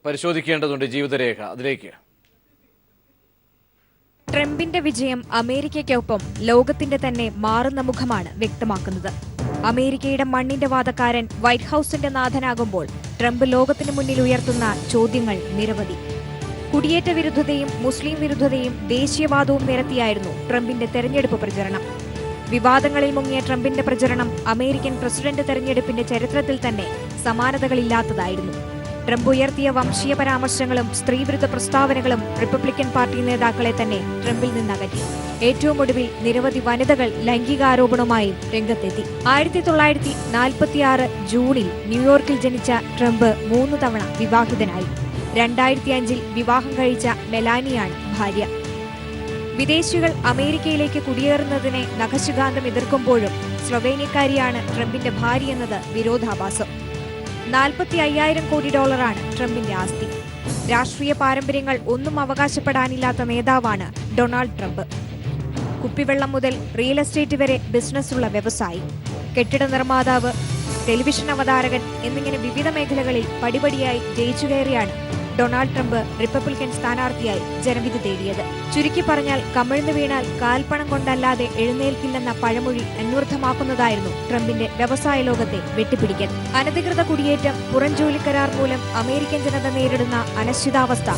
പരിശോധിക്കേണ്ടതുണ്ട് ജീവിതരേഖ. അതിലേക്ക് ട്രംപിന്റെ വിജയം അമേരിക്കയ്ക്കൊപ്പം ലോകത്തിന്റെ തന്നെ മാറുന്ന മുഖമാണ് വ്യക്തമാക്കുന്നത്. അമേരിക്കയുടെ മണ്ണിന്റെ വാദക്കാരൻ വൈറ്റ് ഹൌസിന്റെ നാഥനാകുമ്പോൾ ട്രംപ് ലോകത്തിനു മുന്നിൽ ഉയർത്തുന്ന ചോദ്യങ്ങൾ നിരവധി. കുടിയേറ്റ വിരുദ്ധതയും മുസ്ലിം വിരുദ്ധതയും ദേശീയവാദവും നിരത്തിയായിരുന്നു ട്രംപിന്റെ തെരഞ്ഞെടുപ്പ് പ്രചരണം. വിവാദങ്ങളിൽ മുങ്ങിയ ട്രംപിന്റെ പ്രചരണം അമേരിക്കൻ പ്രസിഡന്റ് തെരഞ്ഞെടുപ്പിന്റെ ചരിത്രത്തിൽ തന്നെ സമാനതകളില്ലാത്തതായിരുന്നു. ട്രംപ് ഉയർത്തിയ വംശീയ പരാമർശങ്ങളും സ്ത്രീവിരുദ്ധ പ്രസ്താവനകളും റിപ്പബ്ലിക്കൻ പാർട്ടി നേതാക്കളെ തന്നെ ട്രംപിൽ നിന്നകറ്റി. ഏറ്റവും ഒടുവിൽ നിരവധി വനിതകൾ ലൈംഗികാരോപണവുമായി രംഗത്തെത്തി. 1946 ജൂണിൽ ന്യൂയോർക്കിൽ ജനിച്ച ട്രംപ് 3 തവണ വിവാഹിതനായി. 2005 വിവാഹം കഴിച്ച മെലാനിയാണ് ഭാര്യ. വിദേശികൾ അമേരിക്കയിലേക്ക് കുടിയേറുന്നതിനെ നഖശിഖാന്തം എതിർക്കുമ്പോഴും സ്ലൊവേനിയക്കാരിയാണ് ട്രംപിന്റെ ഭാര്യയെന്നത് വിരോധാഭാസം. $45,000 കോടി ട്രംപിന്റെ ആസ്തി. രാഷ്ട്രീയ പാരമ്പര്യങ്ങൾ ഒന്നും അവകാശപ്പെടാനില്ലാത്ത നേതാവാണ് ഡൊണാൾഡ് ട്രംപ്. കുപ്പിവെള്ളം മുതൽ റിയൽ എസ്റ്റേറ്റ് വരെ ബിസിനസ്സുള്ള വ്യവസായി, കെട്ടിട നിർമ്മാതാവ്, ടെലിവിഷൻ അവതാരകൻ എന്നിങ്ങനെ വിവിധ മേഖലകളിൽ പടിപടിയായി ജയിച്ചു കയറിയാണ് ഡൊണാൾഡ് ട്രംപ് റിപ്പബ്ലിക്കൻ സ്ഥാനാർത്ഥിയായി ജനവിധി തേടിയത്. ചുരുക്കി പറഞ്ഞാൽ കമിഴ്ന്നു വീണാൽ കാൽപ്പണം കൊണ്ടല്ലാതെ എഴുന്നേൽക്കില്ലെന്ന പഴമൊഴി അന്വർത്ഥമാക്കുന്നതായിരുന്നു ട്രംപിന്റെ വ്യവസായ ലോകത്തെ വെട്ടിപ്പിടിക്കൽ. അനധികൃത കുടിയേറ്റം, പുറംജോലി കരാർ മൂലം അമേരിക്കൻ ജനത നേരിടുന്ന അനിശ്ചിതാവസ്ഥ,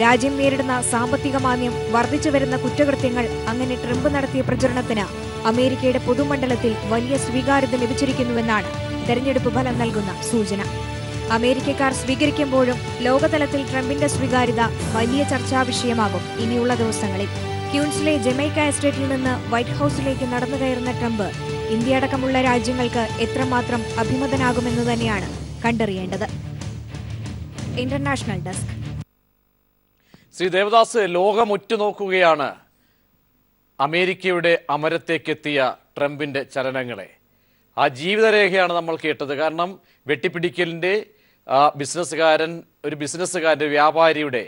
രാജ്യം നേരിടുന്ന സാമ്പത്തിക മാന്ദ്യം, വർദ്ധിച്ചുവരുന്ന കുറ്റകൃത്യങ്ങൾ, അങ്ങനെ ട്രംപ് നടത്തിയ പ്രചരണത്തിന് അമേരിക്കയുടെ പൊതുമണ്ഡലത്തിൽ വലിയ സ്വീകാര്യത ലഭിച്ചിരിക്കുന്നുവെന്നാണ് തെരഞ്ഞെടുപ്പ് ഫലം നൽകുന്ന സൂചന. അമേരിക്കക്കാർ സ്വീകരിക്കുമ്പോഴും ലോകതലത്തിൽ ട്രംപിന്റെ സ്വീകാര്യത വലിയ ചർച്ചാ വിഷയമാകും ഇനിയുള്ള ദിവസങ്ങളിൽ. ക്യൂൻസിലെ ജമൈക്ക എസ്റ്റേറ്റിൽ നിന്ന് വൈറ്റ് ഹൌസിലേക്ക് നടന്നു കയറുന്ന ട്രംപ് ഇന്ത്യ അടക്കമുള്ള രാജ്യങ്ങൾക്ക് എത്രമാത്രം അഭിമതനാകുമെന്ന് തന്നെയാണ് കണ്ടറിയേണ്ടത്. International desk. ശ്രീ ദേവദാസ്, ലോകം ഉറ്റുനോക്കുകയാണ് അമേരിക്കയുടെ അമരത്തേക്കെത്തിയ ട്രംപിന്റെ ചലനങ്ങളെ. ആ ജീവിതരേഖയാണ് നമ്മൾ കേട്ടത്. കാരണം വെട്ടിപ്പിടിക്കലിൻ്റെ ഒരു ബിസിനസ്സുകാരൻ്റെ, വ്യാപാരിയുടെ,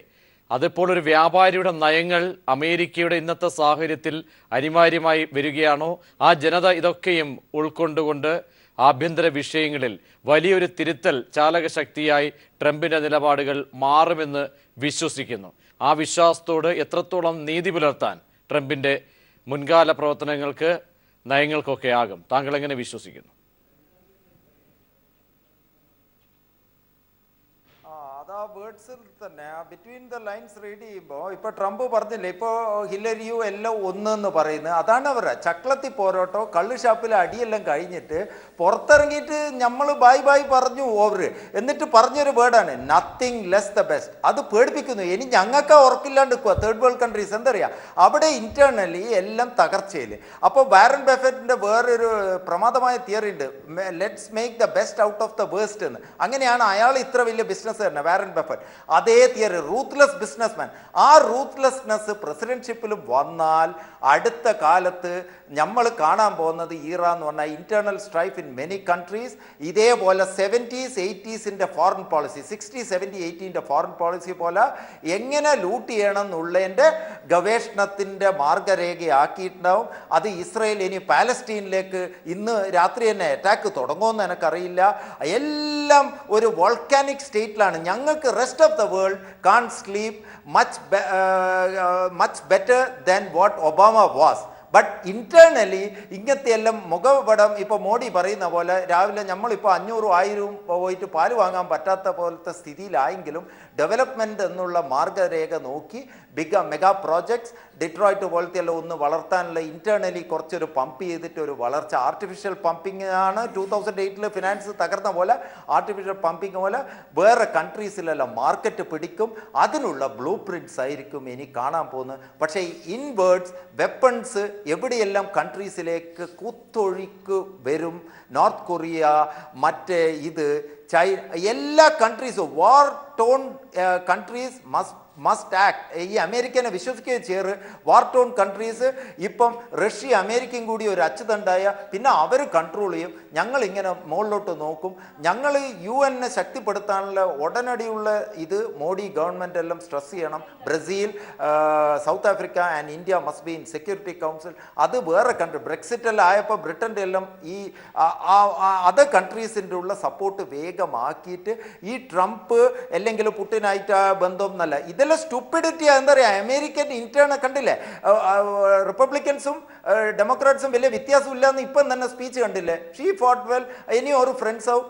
അതിപ്പോൾ ഒരു വ്യാപാരിയുടെ നയങ്ങൾ അമേരിക്കയുടെ ഇന്നത്തെ സാഹചര്യത്തിൽ അനിവാര്യമായി വരികയാണോ? ആ ജനത ഇതൊക്കെയും ഉൾക്കൊണ്ടുകൊണ്ട് ആഭ്യന്തര വിഷയങ്ങളിൽ വലിയൊരു തിരുത്തൽ ചാലകശക്തിയായി ട്രംപിൻ്റെ നിലപാടുകൾ മാറുമെന്ന് വിശ്വസിക്കുന്നു. ആ വിശ്വാസത്തോട് എത്രത്തോളം നീതി പുലർത്താൻ ട്രംപിൻ്റെ മുൻകാല പ്രവർത്തനങ്ങൾക്ക്, നയങ്ങൾക്കൊക്കെ ആകും? താങ്കൾ എങ്ങനെ വിശ്വസിക്കുന്നു? അതാ വേർഡ്സിൽ തന്നെ ബിറ്റ്വീൻ ദ ലൈൻസ് റീഡ് ചെയ്യുമ്പോൾ ഇപ്പോൾ ട്രംപ് പറഞ്ഞില്ലേ, ഇപ്പോൾ ഹില്ലരിയും എല്ലാം ഒന്നെന്ന് പറയുന്നത് അതാണ് അവരുടെ ചക്ലത്തി പോരോട്ടോ. കള്ള് ഷാപ്പിലെ അടിയെല്ലാം കഴിഞ്ഞിട്ട് പുറത്തിറങ്ങിയിട്ട് നമ്മൾ ബൈ ബൈ പറഞ്ഞു ഓവർ. എന്നിട്ട് പറഞ്ഞൊരു വേർഡാണ് നത്തിങ് ലെസ് ദ ബെസ്റ്റ്. അത് പേടിപ്പിക്കുന്നു. ഇനി ഞങ്ങൾക്ക് ഉറക്കില്ലാണ്ട് നിൽക്കുക. തേർഡ് വേൾഡ് കൺട്രീസ് എന്താ പറയുക, അവിടെ ഇന്റേണലി എല്ലാം തകർച്ചയിൽ. അപ്പോൾ വാരൻ ബഫറ്റിൻ്റെ വേറൊരു പ്രമാദമായ തിയറി ഉണ്ട്, let's make the best out of the waste എന്ന്. അങ്ങനെയാണ് അയാൾ ഇത്ര വലിയ ബിസിനസ് തന്നെ വാരൻ ബഫറ്റ്. അതേ തിയറി, റൂത്ത്ലെസ് ബിസിനസ്മാൻ. ആ റൂത്ത്ലെസ്നെസ് പ്രസിഡന്റ്ഷിപ്പിലും വന്നാൽ അടുത്ത കാലത്ത് നമ്മൾ കാണാൻ പോകുന്നത് ഇറാൻ എന്ന് പറഞ്ഞാൽ internal strife in many countries. ഇതേപോലെ 70s 80s foreign policy, 60 70 80 foreign policy പോലെ എങ്ങനെ ലൂട്ട് ചെയ്യണം എന്നുള്ളതിൻ്റെ ഗവേഷണത്തിൻ്റെ മാർഗരേഖയാക്കിയിട്ടുണ്ടാവും. അത് ഇസ്രയേൽ ഇനി പാലസ്റ്റീനിലേക്ക് ഇന്ന് രാത്രി തന്നെ അറ്റാക്ക് തുടങ്ങുമെന്ന് എനിക്കറിയില്ല. എല്ലാം ഒരു വോൾക്കാനിക് സ്റ്റേറ്റിലാണ്. ഞങ്ങൾക്ക് rest of the world can sleep much better than what Obama was. But internally ഇങ്ങനത്തെ എല്ലാം മുഖപടം ഇപ്പോൾ മോഡി പറയുന്ന പോലെ രാവിലെ നമ്മളിപ്പോൾ 500,000 പോയിട്ട് പാല് വാങ്ങാൻ പറ്റാത്ത പോലത്തെ സ്ഥിതിയിലായെങ്കിലും ഡെവലപ്മെൻറ്റ് എന്നുള്ള മാർഗരേഖ നോക്കി മെഗാ പ്രോജക്ട്സ്, ഡിട്രോയിറ്റ് പോലത്തെ എല്ലാം ഒന്ന് വളർത്താനുള്ള ഇന്റേണലി കുറച്ചൊരു പമ്പ് ചെയ്തിട്ട് ഒരു വളർച്ച. ആർട്ടിഫിഷ്യൽ പമ്പിങ് ആണ് 2008 ഫിനാൻസ് തകർന്ന പോലെ ആർട്ടിഫിഷ്യൽ പമ്പിങ് പോലെ വേറെ കൺട്രീസിലെല്ലാം മാർക്കറ്റ് പിടിക്കും. അതിനുള്ള ബ്ലൂ പ്രിൻറ്റ്സ് ആയിരിക്കും ഇനി കാണാൻ പോകുന്നത്. പക്ഷേ ഇൻവേർഡ്സ് വെപ്പൺസ് എവിടെയെല്ലാം കൺട്രീസിലേക്ക് കുത്തൊഴുക്ക് വരും. നോർത്ത് കൊറിയ, മറ്റേ ഇത് ചൈന, എല്ലാ കൺട്രീസും war torn countries must must act. ഈ അമേരിക്കനെ വിശ്വസിക്കുകയും ചെയ്യറ്. വാർ ടോൺ കൺട്രീസ് ഇപ്പം റഷ്യ അമേരിക്കയും കൂടി ഒരു അച്ചുതണ്ടായ പിന്നെ അവർ കൺട്രോൾ ചെയ്യും. ഞങ്ങൾ ഇങ്ങനെ മുകളിലോട്ട് നോക്കും. ഞങ്ങൾ UN ശക്തിപ്പെടുത്താനുള്ള ഉടനടിയുള്ള ഇത് മോഡി ഗവൺമെൻറ് എല്ലാം സ്ട്രെസ് ചെയ്യണം. Brazil, south Africa and India must be in security council. അത് വേറെ കൺട്രി ബ്രെക്സിറ്റ് എല്ലാം ആയപ്പോൾ ബ്രിട്ടൻ്റെ എല്ലാം ഈ അതർ കൺട്രീസിൻ്റെ ഉള്ള സപ്പോർട്ട് വേഗമാക്കിയിട്ട് ഈ ട്രംപ് അല്ലെങ്കിൽ പുട്ടിനായിട്ട് ബന്ധം എന്നല്ല, ഇതെല്ലാം സ്റ്റുപ്പിഡിറ്റി. എന്താ പറയുക, അമേരിക്കൻ ഇന്റേണൽ കണ്ടില്ലേ, റിപ്പബ്ലിക്കൻസും ഡെമോക്രാറ്റ്സും വലിയ വ്യത്യാസമില്ല എന്ന് ഇപ്പം തന്നെ സ്പീച്ച് കണ്ടില്ലേ. ഷീ ഫോട്ട് വെൽ ഇനി ഒരു ഫ്രണ്ട്സ് ആവും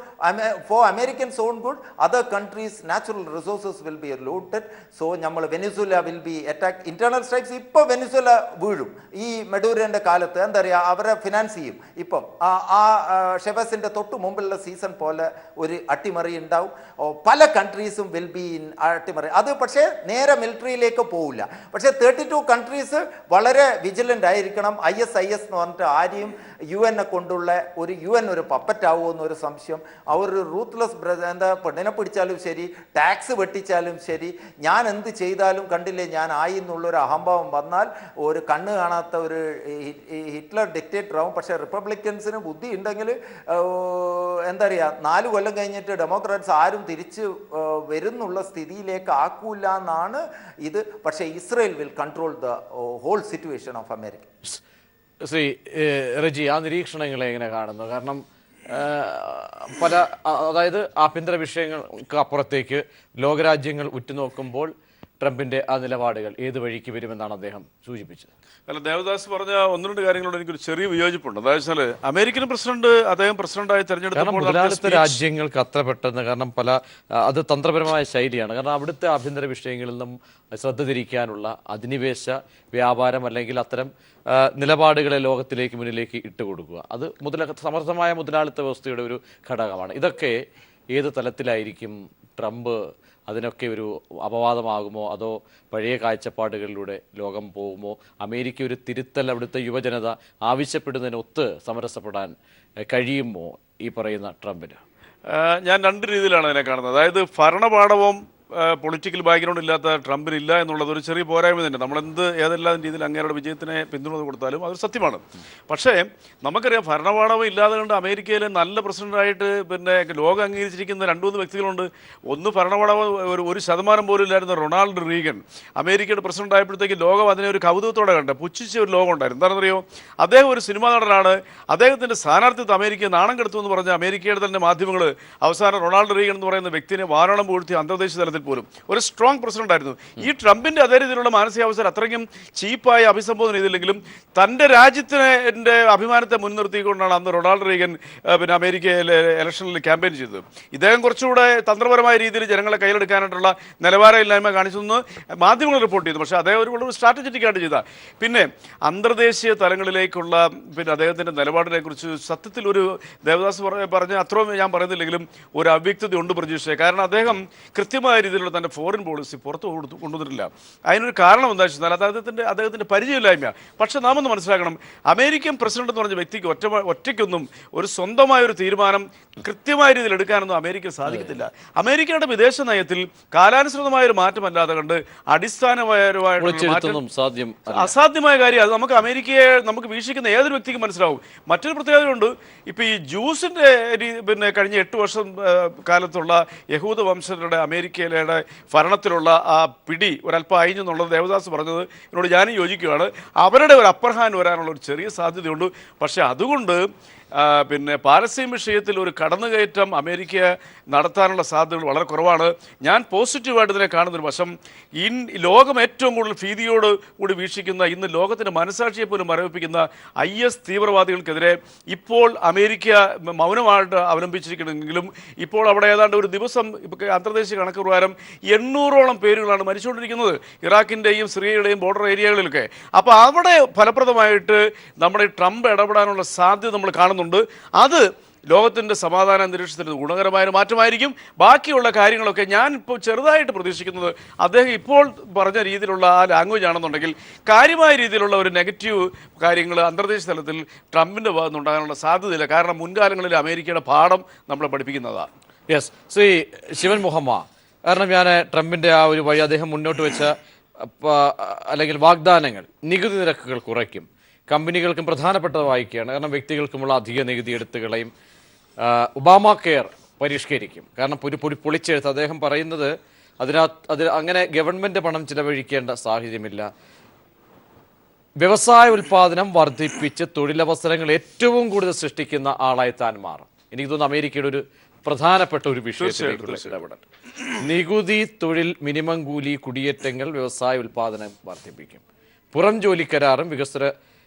for Americans own good. Other countries natural resources will be looted. So നമ്മൾ Venezuela will be attack. Internal strikes ഇപ്പോൾ വെനിസുല വീഴും ഈ മെഡൂരൻ്റെ കാലത്ത്. എന്താ പറയുക, അവരെ ഫിനാൻസ് ചെയ്യും. ഇപ്പം ആ ഷെവസിൻ്റെ തൊട്ട് മുമ്പുള്ള സീസൺ പോലെ ഒരു അട്ടിമറി ഉണ്ടാവും. പല കൺട്രീസും വിൽ ബി ഇൻ അട്ടിമറി. അത് പക്ഷേ നേരെ മിലിറ്ററിയിലേക്ക് പോവില്ല. പക്ഷേ 32 കൺട്രീസ് വളരെ വിജിലൻ്റ് ആയിരിക്കണം. ISIS എന്ന് പറഞ്ഞിട്ട് ആരെയും UN കൊണ്ടുള്ള ഒരു UN ഒരു പപ്പറ്റാവുമോ എന്നൊരു സംശയം. അവർ റൂത്ത്ലെസ് എന്താ പെണ്ണിനെ പിടിച്ചാലും ശരി, ടാക്സ് വെട്ടിച്ചാലും ശരി, ഞാൻ എന്ത് ചെയ്താലും കണ്ടില്ലേ ഞാൻ ആയി എന്നുള്ളൊരു അഹംഭാവം വന്നാൽ ഒരു കണ്ണ് കാണാത്ത ഒരു ഹിറ്റ്ലർ ഡിക്റ്റേറ്റർ ആവും. പക്ഷേ റിപ്പബ്ലിക്കൻസിന് ബുദ്ധി ഉണ്ടെങ്കിൽ എന്താ പറയുക, 4 കൊല്ലം കഴിഞ്ഞിട്ട് ഡെമോക്രാറ്റ്സ് ആരും തിരിച്ച് വരുന്നുള്ള സ്ഥിതിയിലേക്ക് ആക്കൂല എന്നാണ് ഇത്. പക്ഷേ Israel will control the whole situation of America. Shri Reji, ആ നിരീക്ഷണങ്ങളെ എങ്ങനെ കാണുന്നു? കാരണം പല അതായത് ആഭ്യന്തര വിഷയങ്ങൾക്ക് അപ്പുറത്തേക്ക് ലോകരാജ്യങ്ങൾ ഉറ്റുനോക്കുമ്പോൾ ട്രംപിൻ്റെ ആ നിലപാടുകൾ ഏത് വഴിക്ക് വരുമെന്നാണ് അദ്ദേഹം സൂചിപ്പിച്ചത്. അല്ല, ദേവദാസ് പറഞ്ഞ 1-2 കാര്യങ്ങളോട് എനിക്കൊരു ചെറിയ വിയോജിപ്പുണ്ട്. അതായത് അമേരിക്കൻ പ്രസിഡന്റ് അദ്ദേഹം പ്രസിഡന്റായി തെരഞ്ഞെടുത്തപ്പോൾ മുതലാളിത്ത രാജ്യങ്ങൾക്ക് അത്ര പെട്ടെന്ന്, കാരണം അത് തന്ത്രപരമായ ശൈലിയാണ്. കാരണം അവിടുത്തെ ആഭ്യന്തര വിഷയങ്ങളിൽ നിന്നും ശ്രദ്ധ തിരിക്കാനുള്ള അധിനിവേശ വ്യാപാരം അല്ലെങ്കിൽ അത്തരം നിലപാടുകളെ ലോകത്തിലേക്ക് മുന്നിലേക്ക് ഇട്ടുകൊടുക്കുക, അത് സമർത്ഥമായ മുതലാളിത്ത വ്യവസ്ഥയുടെ ഒരു ഘടകമാണ്. ഇതൊക്കെ ഏത് തലത്തിലായിരിക്കും ട്രംപ് അതിനൊക്കെ ഒരു അപവാദമാകുമോ, അതോ പഴയ കാഴ്ചപ്പാടുകളിലൂടെ ലോകം പോകുമോ? അമേരിക്ക ഒരു തിരുത്തൽ അവിടുത്തെ യുവജനത ആവശ്യപ്പെടുന്നതിനൊത്ത് സമരസപ്പെടാൻ കഴിയുമോ ഈ പറയുന്ന ട്രംപിന്? ഞാൻ 2 രീതിയിലാണ് അതിനെ കാണുന്നത്. അതായത് ഭരണപാഠവും പൊളിറ്റിക്കൽ ബാക്ക്ഗ്രൗണ്ട് ഇല്ലാത്ത ട്രംപിനില്ല എന്നുള്ളത് ഒരു ചെറിയ പോരായ്മ തന്നെ. നമ്മളെന്ത് ഏതെല്ലാം രീതിയിൽ അങ്ങേരുടെ വിജയത്തിനെ പിന്തുണ കൊടുത്താലും അതൊരു സത്യമാണ്. പക്ഷേ നമുക്കറിയാം, ഭരണപാഠവും ഇല്ലാതെ കൊണ്ട് അമേരിക്കയിലെ നല്ല പ്രസിഡന്റായിട്ട് പിന്നെ ലോകം അംഗീകരിച്ചിരിക്കുന്ന 2-3 വ്യക്തികളുണ്ട്. ഒന്ന് ഭരണപാഠം 1% പോലും ഇല്ലായിരുന്ന റൊണാൾഡ് റീഗൻ അമേരിക്കയുടെ പ്രസിഡന്റ് ആയപ്പോഴത്തേക്ക് ലോകം അതിനെ ഒരു കൗതുകത്തോടെ കണ്ട് പുച്ഛിച്ച ഒരു ലോകം ഉണ്ടായിരുന്നു. എന്താണെന്നറിയോ, അദ്ദേഹം ഒരു സിനിമാ നടനാണ്. അദ്ദേഹത്തിൻ്റെ സ്ഥാനാർത്ഥിത്വം അമേരിക്കയെ നാണം കെടുത്തു എന്ന് പറഞ്ഞ അമേരിക്കയുടെ തന്നെ മാധ്യമങ്ങൾ അവസാനം റൊണാൾഡ് റീഗൻ എന്ന് പറയുന്ന വ്യക്തിനെ വാരണം പൂഴ്ത്തി അന്തർദേശീയ തലത്തിൽ പോലും ഒരു സ്ട്രോങ് പ്രസിഡന്റ് ആയിരുന്നു. ഈ ട്രംപിന്റെ അതേ രീതിയിലുള്ള മാനസികാവസ്ഥ അത്രയ്ക്കും ചീപ്പായി അഭിസംബോധന ചെയ്തില്ലെങ്കിലും തൻ്റെ രാജ്യത്തിൻ്റെ അഭിമാനത്തെ മുൻനിർത്തിക്കൊണ്ടാണ് അന്ന് റൊണാൾഡ് റീഗൻ പിന്നെ അമേരിക്കയിലെ ഇലക്ഷനിൽ ക്യാമ്പയിൻ ചെയ്തത്. ഇദ്ദേഹം കുറച്ചുകൂടെ തന്ത്രപരമായ രീതിയിൽ ജനങ്ങളെ കയ്യിലെടുക്കാനായിട്ടുള്ള നിലവാരമില്ലായ്മ കാണിച്ചെന്ന് മാധ്യമങ്ങൾ റിപ്പോർട്ട് ചെയ്തു. പക്ഷേ അദ്ദേഹം ഒരു സ്ട്രാറ്റജിക് ആയിട്ട് ചെയ്ത പിന്നെ അന്തർദേശീയ തലങ്ങളിലേക്കുള്ള പിന്നെ അദ്ദേഹത്തിൻ്റെ നിലപാടിനെ കുറിച്ച് സത്യത്തിൽ ഒരു ദേവദാസ് പറഞ്ഞ അത്രയും ഞാൻ പറയുന്നില്ലെങ്കിലും ഒരു അവ്യക്തത ഉണ്ട് പ്രതീക്ഷയെ. കാരണം അദ്ദേഹം കൃത്യമായ രീതിയിലുള്ള തൻ്റെ ഫോറിൻ പോളിസി പുറത്ത് കൊണ്ടുവന്നിട്ടില്ല. അതിനൊരു കാരണം എന്താ വെച്ചാൽ അദ്ദേഹത്തിൻ്റെ പരിചയമില്ലായ്മ. പക്ഷേ നാം ഒന്ന് മനസ്സിലാക്കണം, അമേരിക്കൻ പ്രസിഡന്റ് എന്ന് പറഞ്ഞ വ്യക്തിക്ക് ഒറ്റയ്ക്കൊന്നും ഒരു സ്വന്തമായ ഒരു തീരുമാനം കൃത്യമായ രീതിയിൽ എടുക്കാനൊന്നും അമേരിക്ക സാധിക്കത്തില്ല. അമേരിക്കയുടെ വിദേശ നയത്തിൽ കാലാനുസൃതമായ ഒരു മാറ്റമല്ലാതെ കണ്ട് അസാധ്യമായ കാര്യം. അത് നമുക്ക് വീക്ഷിക്കുന്ന ഏതൊരു വ്യക്തിക്കും മനസ്സിലാവും. മറ്റൊരു പ്രത്യേകതയുണ്ട്. ഇപ്പം ഈ ജ്യൂസിൻ്റെ പിന്നെ കഴിഞ്ഞ 8 വർഷം കാലത്തുള്ള യഹൂദ വംശജരുടെ അമേരിക്കയിലെ ഭരണത്തിലുള്ള ആ പിടി ഒരല്പം അയഞ്ഞു എന്നുള്ളത് ദേവദാസ് പറഞ്ഞത് എന്നോട് ഞാനും യോജിക്കുകയാണ്. അവരുടെ ഒരു അപ്പർ ഹാൻഡ് വരാനുള്ള ഒരു ചെറിയ സാധ്യതയുണ്ട്. പക്ഷേ അതുകൊണ്ട് പിന്നെ പാലസ്തീൻ വിഷയത്തിൽ ഒരു കടന്നുകയറ്റം അമേരിക്ക നടത്താനുള്ള സാധ്യതകൾ വളരെ കുറവാണ്. ഞാൻ പോസിറ്റീവായിട്ട് ഇതിനെ കാണുന്നൊരു വശം, ലോകം ഏറ്റവും കൂടുതൽ ഭീതിയോട് കൂടി വീക്ഷിക്കുന്ന, ഇന്ന് ലോകത്തിൻ്റെ മനസാക്ഷിയെ പോലും മരവിപ്പിക്കുന്ന IS തീവ്രവാദികൾക്കെതിരെ ഇപ്പോൾ അമേരിക്ക മൗനമായിട്ട് അവലംബിച്ചിരിക്കണമെങ്കിലും ഇപ്പോൾ അവിടെ ഏതാണ്ട് ഒരു ദിവസം അന്തർദേശീയ കണക്ക് പ്രകാരം 800ഓളം പേരുകളാണ് മരിച്ചുകൊണ്ടിരിക്കുന്നത്, ഇറാഖിൻ്റെയും സിറിയയുടെയും ബോർഡർ ഏരിയകളിലൊക്കെ. അപ്പോൾ അവിടെ ഫലപ്രദമായിട്ട് നമ്മുടെ ട്രംപ് ഇടപെടാനുള്ള സാധ്യത നമ്മൾ കാണുന്നുണ്ട്. അത് ലോകത്തിൻ്റെ സമാധാന അന്തരീക്ഷത്തിന് ഗുണകരമായ മാറ്റമായിരിക്കും. ബാക്കിയുള്ള കാര്യങ്ങളൊക്കെ ഞാൻ ഇപ്പോൾ ചെറുതായിട്ട് പ്രതീക്ഷിക്കുന്നത് അദ്ദേഹം ഇപ്പോൾ പറഞ്ഞ രീതിയിലുള്ള ആ ലാംഗ്വേജ് ആണെന്നുണ്ടെങ്കിൽ കാര്യമായ രീതിയിലുള്ള ഒരു നെഗറ്റീവ് കാര്യങ്ങൾ അന്തർദേശീയ തലത്തിൽ ട്രംപിൻ്റെ ഭാഗത്ത് ഉണ്ടാകാനുള്ള സാധ്യതയില്ല. കാരണം മുൻകാലങ്ങളിൽ അമേരിക്കയുടെ പാഠം നമ്മളെ പഠിപ്പിക്കുന്നതാണ്. യെസ്, ശ്രീ ശിവൻ മുഹമ്മ, കാരണം ഞാൻ ട്രംപിൻ്റെ ആ ഒരു വഴി അദ്ദേഹം മുന്നോട്ട് വെച്ച അല്ലെങ്കിൽ വാഗ്ദാനങ്ങൾ, നികുതി നിരക്കുകൾ കുറയ്ക്കും, കമ്പനികൾക്കും പ്രധാനപ്പെട്ടത് വായിക്കുകയാണ്, കാരണം വ്യക്തികൾക്കുമുള്ള അധിക നികുതി എടുത്തു കളയും, ഒബാമ കെയർ പരിഷ്കരിക്കും. കാരണം ഒരു പൊളിച്ചെഴുത്ത് അദ്ദേഹം പറയുന്നത് അതിൽ അങ്ങനെ ഗവൺമെൻറ് പണം ചിലവഴിക്കേണ്ട സാഹചര്യമില്ല, വ്യവസായ ഉൽപ്പാദനം വർദ്ധിപ്പിച്ച് തൊഴിലവസരങ്ങൾ ഏറ്റവും കൂടുതൽ സൃഷ്ടിക്കുന്ന ആളായി താൻ മാറും. എനിക്ക് തോന്നുന്നു അമേരിക്കയുടെ ഒരു പ്രധാനപ്പെട്ട ഒരു വിഷയത്തിലേക്കുള്ള ഇടപെടൽ. നികുതി, തൊഴിൽ, മിനിമം കൂലി, കുടിയേറ്റങ്ങൾ, വ്യവസായ ഉൽപ്പാദനം വർദ്ധിപ്പിക്കും. പുറം ജോലി കരാറും വികസ്വര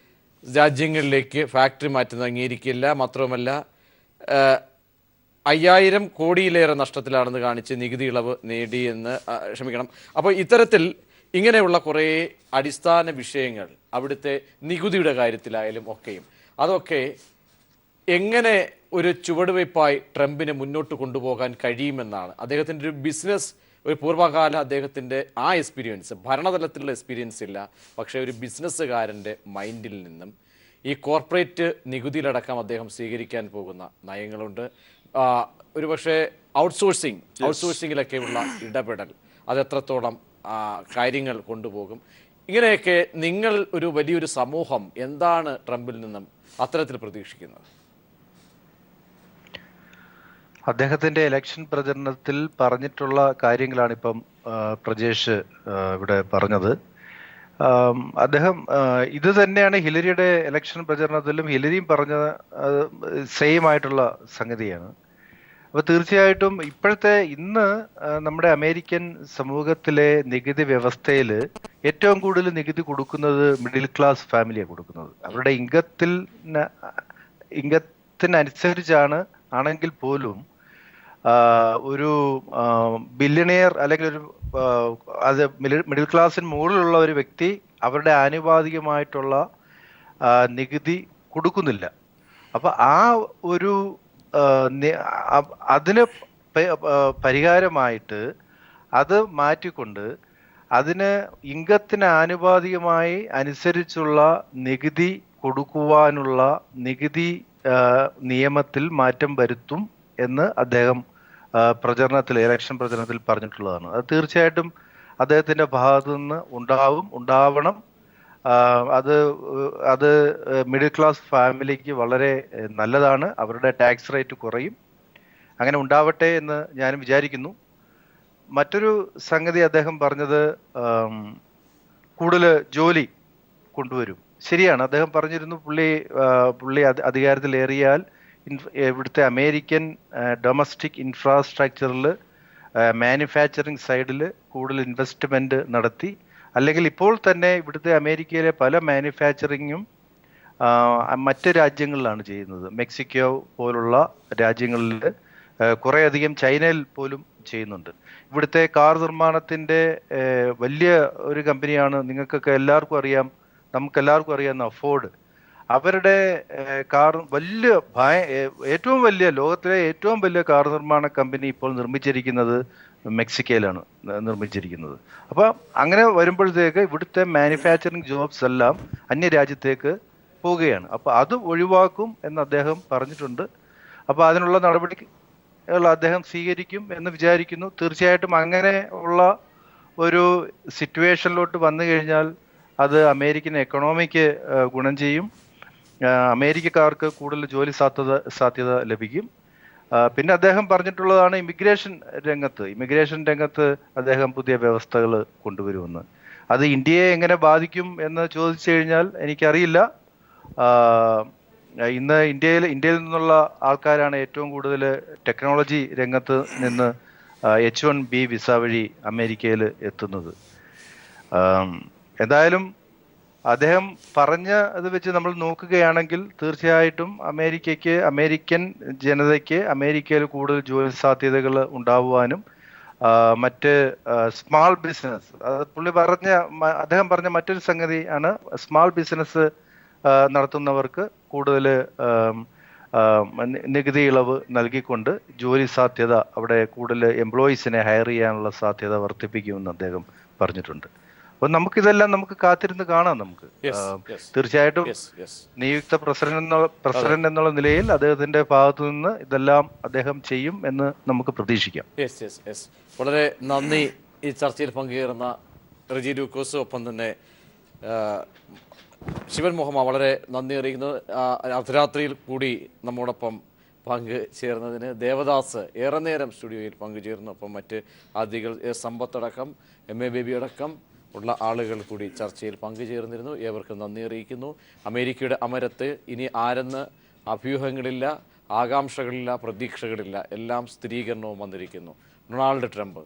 രാജ്യങ്ങളിലേക്ക് ഫാക്ടറി മാറ്റുന്നത് അംഗീകരിക്കില്ല. മാത്രവുമല്ല 5000 കോടിയിലേറെ നഷ്ടത്തിലാണെന്ന് കാണിച്ച് നികുതി ഇളവ് നേടിയെന്ന് ക്ഷമിക്കണം. അപ്പോൾ ഇത്തരത്തിൽ ഇങ്ങനെയുള്ള കുറേ അടിസ്ഥാന വിഷയങ്ങൾ അവിടുത്തെ നികുതിയുടെ കാര്യത്തിലായാലും ഒക്കെയും അതൊക്കെ എങ്ങനെ ഒരു ചുവടുവയ്പായി ട്രംപിന് മുന്നോട്ട് കൊണ്ടുപോകാൻ കഴിയുമെന്നാണ് അദ്ദേഹത്തിൻ്റെ ഒരു ബിസിനസ്, ഒരു പൂർവ്വകാല അദ്ദേഹത്തിൻ്റെ ആ എക്സ്പീരിയൻസ്, ഭരണതലത്തിലുള്ള എക്സ്പീരിയൻസ് ഇല്ല, പക്ഷേ ഒരു ബിസിനസ്സുകാരൻ്റെ മൈൻഡിൽ നിന്നും ഈ കോർപ്പറേറ്റ് നികുതിയിലടക്കം അദ്ദേഹം സ്വീകരിക്കാൻ പോകുന്ന നയങ്ങളുണ്ട്. ഒരു പക്ഷേ ഔട്ട്സോഴ്സിങ്ങിലൊക്കെയുള്ള ഇടപെടൽ അതെത്രത്തോളം കാര്യങ്ങൾ കൊണ്ടുപോകും. ഇങ്ങനെയൊക്കെ നിങ്ങൾ ഒരു വലിയൊരു സമൂഹം എന്താണ് ട്രംപിൽ നിന്നും അത്തരത്തിൽ പ്രതീക്ഷിക്കുന്നത്? അദ്ദേഹത്തിന്റെ ഇലക്ഷൻ പ്രചരണത്തിൽ പറഞ്ഞിട്ടുള്ള കാര്യങ്ങളാണ് ഇപ്പം പ്രജേഷ് ഇവിടെ പറഞ്ഞത്. അദ്ദേഹം ഇത് തന്നെയാണ് ഹിലരിയുടെ ഇലക്ഷൻ പ്രചരണത്തിലും ഹിലരിയും പറഞ്ഞ സെയിം ആയിട്ടുള്ള സംഗതിയാണ്. അപ്പോൾ തീർച്ചയായിട്ടും ഇന്ന് നമ്മുടെ അമേരിക്കൻ സമൂഹത്തിലെ നികുതി വ്യവസ്ഥയിൽ ഏറ്റവും കൂടുതൽ നികുതി കൊടുക്കുന്നത് മിഡിൽ ക്ലാസ് ഫാമിലിയാണ് കൊടുക്കുന്നത്. അവരുടെ ഇംഗത്തിനനുസരിച്ചാണ് ആണെങ്കിൽ പോലും ഒരു ബില്യണിയർ അല്ലെങ്കിൽ ഒരു അത് മിഡിൽ ക്ലാസ്സിന് മുകളിലുള്ള ഒരു വ്യക്തി അവരുടെ ആനുപാതികമായിട്ടുള്ള നികുതി കൊടുക്കുന്നില്ല. അപ്പൊ ആ ഒരു അതിന് പരിഹാരമായിട്ട് അത് മാറ്റിക്കൊണ്ട് അതിന് ഇംഗത്തിന് ആനുപാതികമായി അനുസരിച്ചുള്ള നികുതി കൊടുക്കുവാനുള്ള നികുതി നിയമത്തിൽ മാറ്റം വരുത്തും എന്ന് അദ്ദേഹം ഇലക്ഷൻ പ്രചരണത്തിൽ പറഞ്ഞിട്ടുള്ളതാണ്. അത് തീർച്ചയായിട്ടും അദ്ദേഹത്തിന്റെ ഭാഗത്തു നിന്ന് ഉണ്ടാവണം. അത് മിഡിൽ ക്ലാസ് ഫാമിലിക്ക് വളരെ നല്ലതാണ്. അവരുടെ ടാക്സ് റേറ്റ് കുറയും. അങ്ങനെ ഉണ്ടാവട്ടെ എന്ന് ഞാനും വിചാരിക്കുന്നു. മറ്റൊരു സംഗതി അദ്ദേഹം പറഞ്ഞത് കൂടുതൽ ജോലി കൊണ്ടുവരും. ശരിയാണ്, അദ്ദേഹം പറഞ്ഞിരുന്നു പുള്ളി അധികാരത്തിലേറിയാൽ ഇവിടുത്തെ അമേരിക്കൻ ഡൊമസ്റ്റിക് ഇൻഫ്രാസ്ട്രക്ചറിൽ മാനുഫാക്ചറിങ് സൈഡിൽ കൂടുതൽ ഇൻവെസ്റ്റ്മെന്റ് നടത്തി, അല്ലെങ്കിൽ ഇപ്പോൾ തന്നെ ഇവിടുത്തെ അമേരിക്കയിലെ പല മാനുഫാക്ചറിങ്ങും മറ്റ് രാജ്യങ്ങളിലാണ് ചെയ്യുന്നത്. മെക്സിക്കോ പോലുള്ള രാജ്യങ്ങളിൽ, കുറേയധികം ചൈനയിൽ പോലും ചെയ്യുന്നുണ്ട്. ഇവിടുത്തെ കാർ നിർമ്മാണത്തിന്റെ വലിയ ഒരു കമ്പനിയാണ്, നമുക്കെല്ലാവർക്കും അറിയാവുന്ന ഫോർഡ്. അവരുടെ ലോകത്തിലെ ഏറ്റവും വലിയ കാർ നിർമ്മാണ കമ്പനി ഇപ്പോൾ നിർമ്മിച്ചിരിക്കുന്നത് മെക്സിക്കോയിലാണ് നിർമ്മിച്ചിരിക്കുന്നത്. അപ്പൊ അങ്ങനെ വരുമ്പോഴത്തേക്ക് ഇവിടുത്തെ മാനുഫാക്ചറിങ് ജോബ്സ് എല്ലാം അന്യരാജ്യത്തേക്ക് പോവുകയാണ്. അപ്പൊ അത് ഒഴിവാക്കും എന്ന് അദ്ദേഹം പറഞ്ഞിട്ടുണ്ട്. അപ്പൊ അതിനുള്ള നടപടികൾ അദ്ദേഹം സ്വീകരിക്കും എന്ന് വിചാരിക്കുന്നു. തീർച്ചയായിട്ടും അങ്ങനെ ഉള്ള ഒരു സിറ്റുവേഷനിലോട്ട് വന്നു കഴിഞ്ഞാൽ അത് അമേരിക്കൻ എക്കണോമിക്ക് ഗുണം ചെയ്യും. അമേരിക്കക്കാർക്ക് കൂടുതൽ ജോലി സാധ്യത ലഭിക്കും. പിന്നെ അദ്ദേഹം പറഞ്ഞിട്ടുള്ളതാണ് ഇമിഗ്രേഷൻ രംഗത്ത് അദ്ദേഹം പുതിയ വ്യവസ്ഥകൾ കൊണ്ടുവരുമെന്ന്. അത് ഇന്ത്യയെ എങ്ങനെ ബാധിക്കും എന്ന് ചോദിച്ചു കഴിഞ്ഞാൽ എനിക്കറിയില്ല. ഇന്ന് ഇന്ത്യയിൽ നിന്നുള്ള ആൾക്കാരാണ് ഏറ്റവും കൂടുതൽ ടെക്നോളജി രംഗത്ത് നിന്ന് H1B വിസ വഴി അമേരിക്കയിൽ എത്തുന്നത്. എന്തായാലും അദ്ദേഹം പറഞ്ഞ ഇത് വെച്ച് നമ്മൾ നോക്കുകയാണെങ്കിൽ തീർച്ചയായിട്ടും അമേരിക്കൻ ജനതയ്ക്ക് അമേരിക്കയിൽ കൂടുതൽ ജോലി സാധ്യതകൾ ഉണ്ടാവുവാനും മറ്റ് സ്മാൾ ബിസിനസ്, അദ്ദേഹം പറഞ്ഞ മറ്റൊരു സംഗതി ആണ് സ്മാൾ ബിസിനസ് നടത്തുന്നവർക്ക് കൂടുതൽ നികുതി ഇളവ് നൽകിക്കൊണ്ട് ജോലി സാധ്യത, അവിടെ കൂടുതൽ എംപ്ലോയീസിനെ ഹയർ ചെയ്യാനുള്ള സാധ്യത വർദ്ധിപ്പിക്കുമെന്ന് അദ്ദേഹം പറഞ്ഞിട്ടുണ്ട്. അപ്പൊ നമുക്ക് കാത്തിരുന്ന് കാണാം. നമുക്ക് തീർച്ചയായിട്ടും yes. നിയുക്ത പ്രസിഡന്റ് എന്നുള്ള നിലയിൽ അദ്ദേഹത്തിന്റെ ഭാഗത്തു നിന്ന് ഇതെല്ലാം അദ്ദേഹം ചെയ്യും എന്ന് നമുക്ക് പ്രതീക്ഷിക്കാം. യെസ് വളരെ നന്ദി ഈ ചർച്ചയിൽ പങ്കുചേർന്ന റെജി ലൂക്കോസ്, ഒപ്പം തന്നെ ശിവൻ മുഹമ്മ വളരെ നന്ദി അറിയിക്കുന്നു. അർദ്ധരാത്രിയിൽ കൂടി നമ്മോടൊപ്പം പങ്കുചേർന്നതിന്. ദേവദാസ് ഏറെ നേരം സ്റ്റുഡിയോയിൽ പങ്കുചേർന്നു. ഒപ്പം മറ്റ് അതിഥികൾ സമ്പത്തടക്കം MA ബേബി അടക്കം ഉള്ള ആളുകൾ കൂടി ചർച്ചയിൽ പങ്കുചേർന്നിരുന്നു. ഏവർക്കും നന്ദി അറിയിക്കുന്നു. അമേരിക്കയുടെ അമരത്ത് ഇനി ആരെന്ന് അഭ്യൂഹങ്ങളില്ല, ആകാംക്ഷകളില്ല, പ്രതീക്ഷകളില്ല, എല്ലാം സ്ഥിരീകരണവും വന്നിരിക്കുന്നു. ഡൊണാൾഡ് ട്രംപ്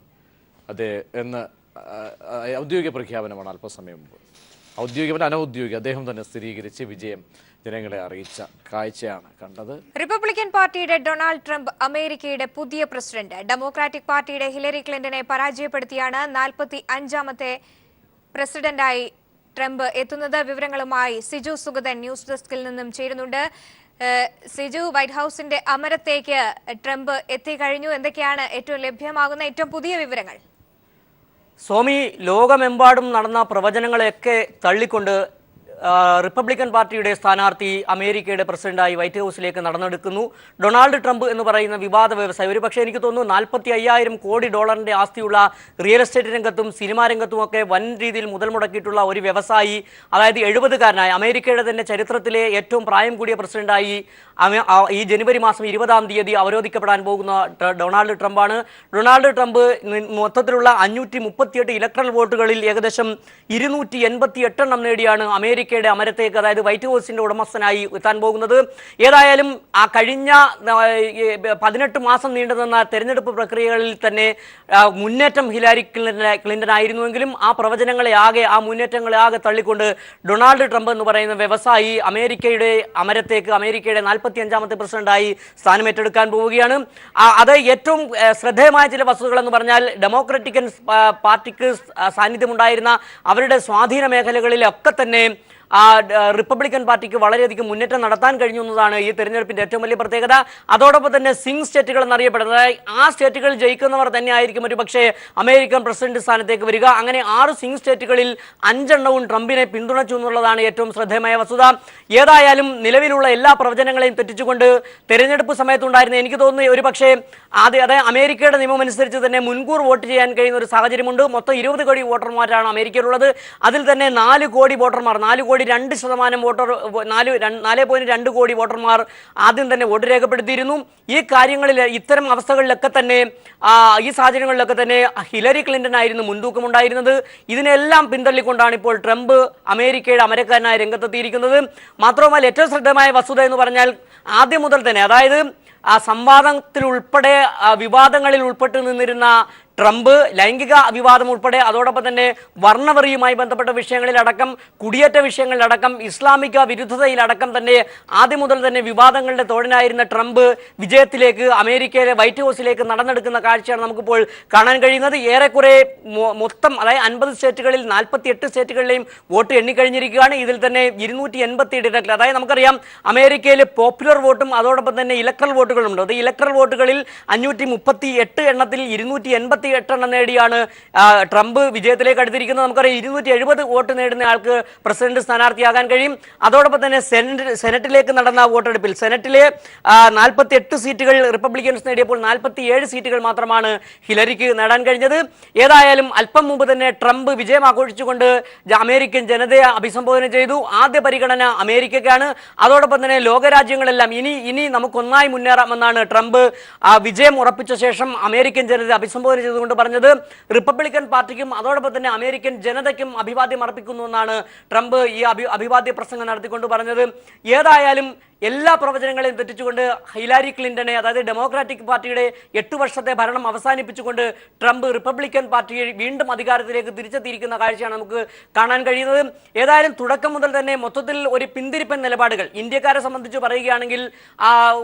അതെ എന്ന് ഔദ്യോഗിക പ്രഖ്യാപനമാണ് അല്പസമയം മുമ്പ്. ഔദ്യോഗികമല്ല അനൗദ്യോഗിക അദ്ദേഹം തന്നെ സ്ഥിരീകരിച്ച് വിജയം ജനങ്ങളെ അറിയിച്ച കാഴ്ചയാണ് കണ്ടത്. റിപ്പബ്ലിക്കൻ പാർട്ടിയുടെ ഡൊണാൾഡ് ട്രംപ് അമേരിക്കയുടെ പുതിയ പ്രസിഡന്റ്. ഡെമോക്രാറ്റിക് പാർട്ടിയുടെ ഹിലരി ക്ലിന്റനെ പരാജയപ്പെടുത്തിയാണ് 45ാമത്തെ പ്രസിഡന്റായി ട്രംപ് എത്തുന്നത്. വിവരങ്ങളുമായി സിജു സുഗതൻ ന്യൂസ് ഡെസ്കിൽ നിന്നും ചേരുന്നുണ്ട്. സിജു, വൈറ്റ് ഹൌസിന്റെ അമരത്തേക്ക് ട്രംപ് എത്തിക്കഴിഞ്ഞു. എന്തൊക്കെയാണ് ഏറ്റവും ലഭ്യമാകുന്ന ഏറ്റവും പുതിയ വിവരങ്ങൾ? സോമി, ലോകമെമ്പാടും നടന്ന പ്രവചനങ്ങളെയൊക്കെ തള്ളിക്കൊണ്ട് റിപ്പബ്ലിക്കൻ പാർട്ടിയുടെ സ്ഥാനാർത്ഥി അമേരിക്കയുടെ പ്രസിഡന്റായി വൈറ്റ് ഹൗസിലേക്ക് നടന്നെടുക്കുന്നു. ഡൊണാൾഡ് ട്രംപ് എന്ന് പറയുന്ന വിവാദ വ്യവസായി, ഒരു പക്ഷേ എനിക്ക് തോന്നുന്നു 45,000 കോടി ഡോളറിന്റെ ആസ്തിയുള്ള റിയൽ എസ്റ്റേറ്റ് രംഗത്തും സിനിമാ രംഗത്തുമൊക്കെ വൻ രീതിയിൽ മുതൽ മുടക്കിയിട്ടുള്ള ഒരു വ്യവസായി, അതായത് 70കാരനായ അമേരിക്കയുടെ തന്നെ ചരിത്രത്തിലെ ഏറ്റവും പ്രായം കൂടിയ പ്രസിഡന്റായി ഈ ജനുവരി മാസം 20-ാം തീയതി അവരോധിക്കപ്പെടാൻ പോകുന്ന ഡൊണാൾഡ് ട്രംപാണ്. ഡൊണാൾഡ് ട്രംപ് മൊത്തത്തിലുള്ള 538 ഇലക്ട്രൽ വോട്ടുകളിൽ ഏകദേശം 288 നേടിയാണ് അമേരിക്കയുടെ അമരത്തേക്ക്, അതായത് വൈറ്റ് ഹൗസിന്റെ ഉടമസ്ഥനായി എത്താൻ പോകുന്നത്. ഏതായാലും ആ കഴിഞ്ഞ 18 മാസം നീണ്ടുനിന്ന തെരഞ്ഞെടുപ്പ് പ്രക്രിയകളിൽ തന്നെ മുന്നേറ്റം ഹിലാരി ക്ലിന്റൺ ആയിരുന്നുവെങ്കിലും ആ പ്രവചനങ്ങളെ ആകെ, ആ മുന്നേറ്റങ്ങളെ ആകെ തള്ളിക്കൊണ്ട് ഡൊണാൾഡ് ട്രംപ് എന്ന് പറയുന്ന വ്യവസായി അമേരിക്കയുടെ അമരത്തേക്ക്, അമേരിക്കയുടെ 45ാമത്തെ പ്രസിഡന്റായി സ്ഥാനമേറ്റെടുക്കാൻ പോവുകയാണ്. അത് ഏറ്റവും ശ്രദ്ധേയമായ ചില വസ്തുതകൾ എന്ന് പറഞ്ഞാൽ, ഡെമോക്രാറ്റിക് പാർട്ടിക്ക് സാന്നിധ്യമുണ്ടായിരുന്ന അവരുടെ സ്വാധീന മേഖലകളിലൊക്കെ തന്നെ റിപ്പബ്ലിക്കൻ പാർട്ടിക്ക് വളരെയധികം മുന്നേറ്റം നടത്താൻ കഴിഞ്ഞു എന്നതാണ് ഈ തെരഞ്ഞെടുപ്പിന്റെ ഏറ്റവും വലിയ പ്രത്യേകത. അതോടൊപ്പം തന്നെ സ്വിംഗ് സ്റ്റേറ്റുകൾ എന്നറിയപ്പെടുന്നത്, ആ സ്റ്റേറ്റുകൾ ജയിക്കുന്നവർ തന്നെ ആയിരിക്കും ഒരു പക്ഷേ അമേരിക്കൻ പ്രസിഡന്റ് സ്ഥാനത്തേക്ക് വരിക. അങ്ങനെ 6 സ്വിംഗ് സ്റ്റേറ്റുകളിൽ 5 ട്രംപിനെ പിന്തുണച്ചു എന്നുള്ളതാണ് ഏറ്റവും ശ്രദ്ധേയമായ വസ്തുത. ഏതായാലും നിലവിലുള്ള എല്ലാ പ്രവചനങ്ങളെയും തെറ്റിച്ചുകൊണ്ട് തെരഞ്ഞെടുപ്പ് സമയത്തുണ്ടായിരുന്ന, എനിക്ക് തോന്നുന്നു ഒരു പക്ഷേ അതായത് അമേരിക്കയുടെ നിയമം അനുസരിച്ച് തന്നെ മുൻകൂർ വോട്ട് ചെയ്യാൻ കഴിയുന്ന ഒരു സാഹചര്യമുണ്ട്. മൊത്തം 20 കോടി വോട്ടർമാരാണ് അമേരിക്കയിലുള്ളത്. അതിൽ തന്നെ 4 കോടി വോട്ടർമാർ, 4.2% വോട്ടർ, 4.2 കോടി വോട്ടർമാർ ആദ്യം തന്നെ വോട്ട് രേഖപ്പെടുത്തിയിരുന്നു. ഈ കാര്യങ്ങളിൽ, ഇത്തരം അവസ്ഥകളിലൊക്കെ തന്നെ, ഈ സാഹചര്യങ്ങളിലൊക്കെ തന്നെ ഹിലരി ക്ലിന്റൺ ആയിരുന്നു മുൻതൂക്കമുണ്ടായിരുന്നത്. ഇതിനെല്ലാം പിന്തള്ളിക്കൊണ്ടാണ് ഇപ്പോൾ ട്രംപ് അമേരിക്കയുടെ അമരക്കാരനായി രംഗത്തെത്തിയിരിക്കുന്നത്. മാത്രവുമല്ല, ഏറ്റവും ശ്രദ്ധേയമായ വസ്തുത എന്ന് പറഞ്ഞാൽ, ആദ്യം മുതൽ തന്നെ, അതായത് സംവാദത്തിൽ ഉൾപ്പെടെ വിവാദങ്ങളിൽ ഉൾപ്പെട്ട് നിന്നിരുന്ന ട്രംപ് ലൈംഗിക വിവാദം ഉൾപ്പെടെ, അതോടൊപ്പം തന്നെ വർണ്ണവെറിയുമായി ബന്ധപ്പെട്ട വിഷയങ്ങളിലടക്കം, കുടിയേറ്റ വിഷയങ്ങളിലടക്കം, ഇസ്ലാമിക വിരുദ്ധതയിലടക്കം തന്നെ ആദ്യം മുതൽ തന്നെ വിവാദങ്ങളുടെ തോഴനായിരുന്ന ട്രംപ് വിജയത്തിലേക്ക്, അമേരിക്കയിലെ വൈറ്റ് ഹൗസിലേക്ക് നടന്നെടുക്കുന്ന കാഴ്ചയാണ് നമുക്കിപ്പോൾ കാണാൻ കഴിയുന്നത്. ഏറെക്കുറെ മൊത്തം, അതായത് 50 സ്റ്റേറ്റുകളിൽ 48 സ്റ്റേറ്റുകളിലെയും വോട്ട് എണ്ണിക്കഴിഞ്ഞിരിക്കുകയാണ്. ഇതിൽ തന്നെ 287, അതായത് നമുക്കറിയാം അമേരിക്കയിൽ പോപ്പുലർ വോട്ടും അതോടൊപ്പം തന്നെ ഇലക്ട്രൽ വോട്ടുകളുണ്ട്. അത് ഇലക്ട്രൽ വോട്ടുകളിൽ 538 എണ്ണത്തിൽ 288 നേടിയാണ് ട്രംപ് വിജയത്തിലേക്ക് അടുത്തിരിക്കുന്നത്. നമുക്കറിയാം 270 വോട്ട് നേടുന്ന ആൾക്ക് പ്രസിഡന്റ് സ്ഥാനാർത്ഥിയാകാൻ കഴിയും. അതോടൊപ്പം തന്നെ സെനറ്റിലേക്ക് നടന്ന വോട്ടെടുപ്പിൽ സെനറ്റിലെ 48 സീറ്റുകൾ റിപ്പബ്ലിക്കൻസ് നേടിയപ്പോൾ 47 സീറ്റുകൾ മാത്രമാണ് ഹിലരിക്ക് നേടാൻ കഴിഞ്ഞത്. ഏതായാലും അല്പം മുമ്പ് തന്നെ ട്രംപ് വിജയം ആഘോഷിച്ചുകൊണ്ട് അമേരിക്കൻ ജനതയെ അഭിസംബോധന ചെയ്തു. ആദ്യ പരിഗണന അമേരിക്കയ്ക്കാണ്. അതോടൊപ്പം തന്നെ ലോകരാജ്യങ്ങളെല്ലാം ഇനി നമുക്കൊന്നായി മുന്നേറാമെന്നാണ് ട്രംപ് വിജയം ഉറപ്പിച്ച ശേഷം അമേരിക്കൻ ജനതയെ അഭിസംബോധന ചെയ്തുകൊണ്ട് പറഞ്ഞത്. റിപ്പബ്ലിക്കൻ പാർട്ടിക്കും അതോടൊപ്പം തന്നെ അമേരിക്കൻ ജനതയ്ക്കും അഭിവാദ്യം അർപ്പിക്കുന്നു എന്നാണ് ട്രംപ് ഈ അഭിവാദ്യ പ്രസംഗം നടത്തിക്കൊണ്ട് പറഞ്ഞത്. ഏതായാലും എല്ലാ പ്രവചനങ്ങളെയും തെറ്റിച്ചുകൊണ്ട് ഹിലാരി ക്ലിന്റനെ, അതായത് ഡെമോക്രാറ്റിക് പാർട്ടിയുടെ 8 വർഷത്തെ ഭരണം അവസാനിപ്പിച്ചുകൊണ്ട് ട്രംപ് റിപ്പബ്ലിക്കൻ പാർട്ടിയെ വീണ്ടും അധികാരത്തിലേക്ക് തിരിച്ചെത്തിയിരിക്കുന്ന കാഴ്ചയാണ് നമുക്ക് കാണാൻ കഴിയുന്നത്. ഏതായാലും തുടക്കം മുതൽ തന്നെ മൊത്തത്തിൽ ഒരു പിന്തിരിപ്പൻ നിലപാടുകൾ, ഇന്ത്യക്കാരെ സംബന്ധിച്ച് പറയുകയാണെങ്കിൽ